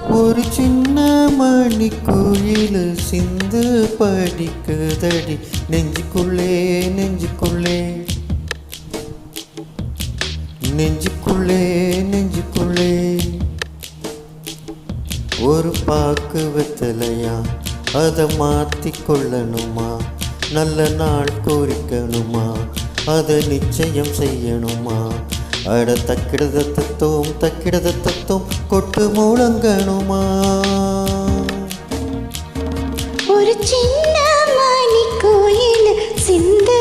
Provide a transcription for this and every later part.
ஒரு சின்ன மணி குயில் சிந்து படிக்குதடி நெஞ்சுக்குள்ளே நெஞ்சுக்குள்ளே நெஞ்சுக்குள்ளே நெஞ்சுக்குள்ளே. ஒரு பாக்கு வெத்தலையா அதை மாற்றி கொள்ளணுமா, நல்ல நாள் கோரிக்கணுமா, அதை நிச்சயம் செய்யணுமா. அட தக்கிடத தத்துவம் கொட்டு முழங்கணுமா. ஒரு சின்ன மணி கோயில் சிந்து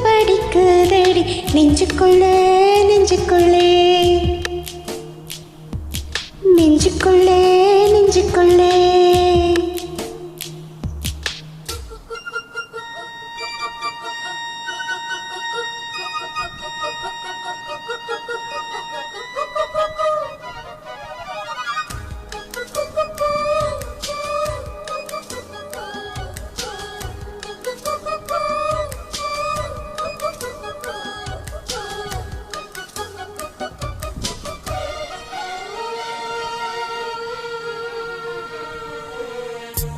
படிக்குதடி நெஞ்சுக்குள்ளே நெஞ்சுக்குள்ளே நெஞ்சுக்குள்ளே நெஞ்சுக்குள்ளே.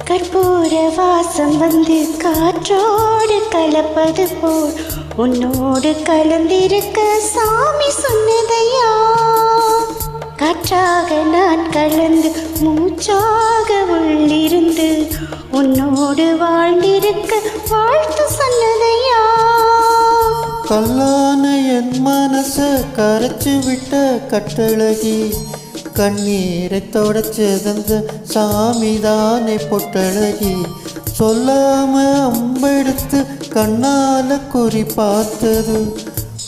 கற்பூர வாசம் வந்து காற்றோடு கலப்பது போல் உன்னோடு கலந்திருக்க சாமி சொன்னதையா. காற்றாக நான் கலந்து மூச்சாக உள்ளிருந்து உன்னோடு வாழ்ந்திருக்க வாழ்த்து சொன்னதையா. கல்லான என் மனச கரைச்சு விட்ட கட்டழகி, கண்ணீரை தொடச்சதந்த சாமிதானே பொட்டழகி. சொல்லாம அம்பெடுத்து கண்ணால குறி பார்த்தது,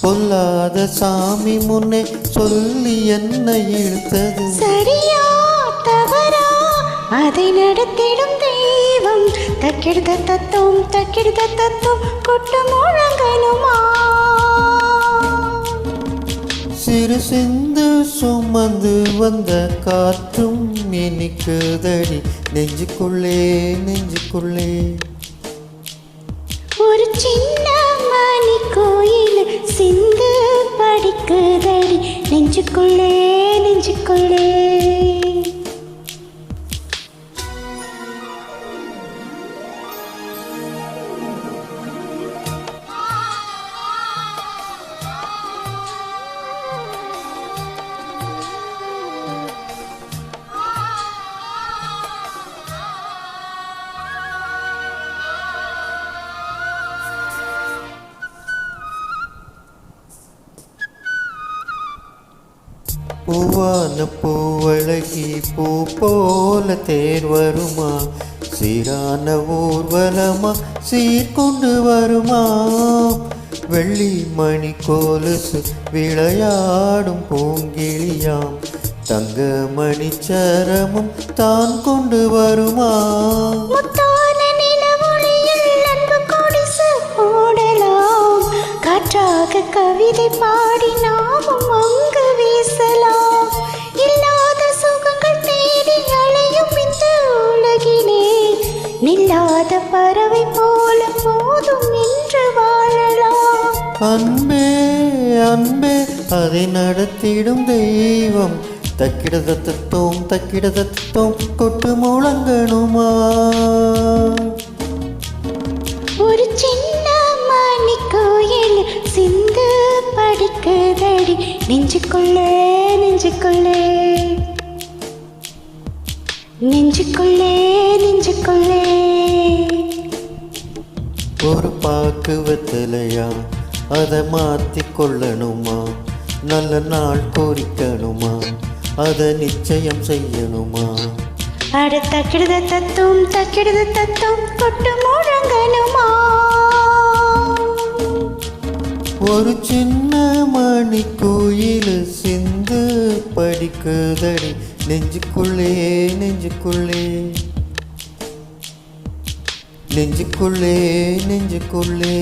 பொல்லாத சாமி முன்னே சொல்லி என்னை இழுத்தது. சரியா தவறா அதை நடத்திடும் தெய்வம், தக்கிடுத தத்துவம் கொட்டு முழங்கணுமா. சிறு சிந்து சுமந்து வந்த காற்றும் இனிக்குதடி நெஞ்சுக்குள்ளே நெஞ்சுக்குள்ளே. ஒரு சின்ன மணி கோயில் சிந்து படிக்குதடி நெஞ்சுக்குள்ளே நெஞ்சுக்குள்ளே. பூவான பூவழகி பூ போல தேர் வருமா, சீரான ஊர்வலமா சீர்கொண்டு வருமா. வெள்ளி மணி கோலுசு விளையாடும் பூங்கிளியாம், தங்க மணி சரமும் தான் கொண்டு வருமா. காற்றாக கவிதை பாடி நாமும் அங்கு வீசலாம். இல்லாத சுகங்கள் தேடி அலையும் இந்த உலகிலே, நில்லாத பறவை போல போதும் என்று வாழலாம். அன்பே அன்பே அதை நடத்திடும் தெய்வம், தக்கிடத தத்துவம் கொட்டு முழங்கணுமா. ஒரு சின்ன மணி கோயில் சிந்து படிக்குதடி நெஞ்சுக்குள்ளே நெஞ்சுக்குள்ளே நெஞ்சுக்குள்ளே நெஞ்சுக்குள்ளே. ஒரு பாக்கு வெத்தலையா அதை மாற்றி கொள்ளணுமா, நல்ல நாள் கோரிக்கணுமா, அதை நிச்சயம் செய்யணுமா. அட தக்கிடுத தத்துவம் கொட்டு முழங்கணுமா. ஒரு சின்ன மணி கோயில் சிந்து படிக்குதடி நெஞ்சுக்குள்ளே நெஞ்சுக்குள்ளே நெஞ்சுக்குள்ளே நெஞ்சுக்குள்ளே.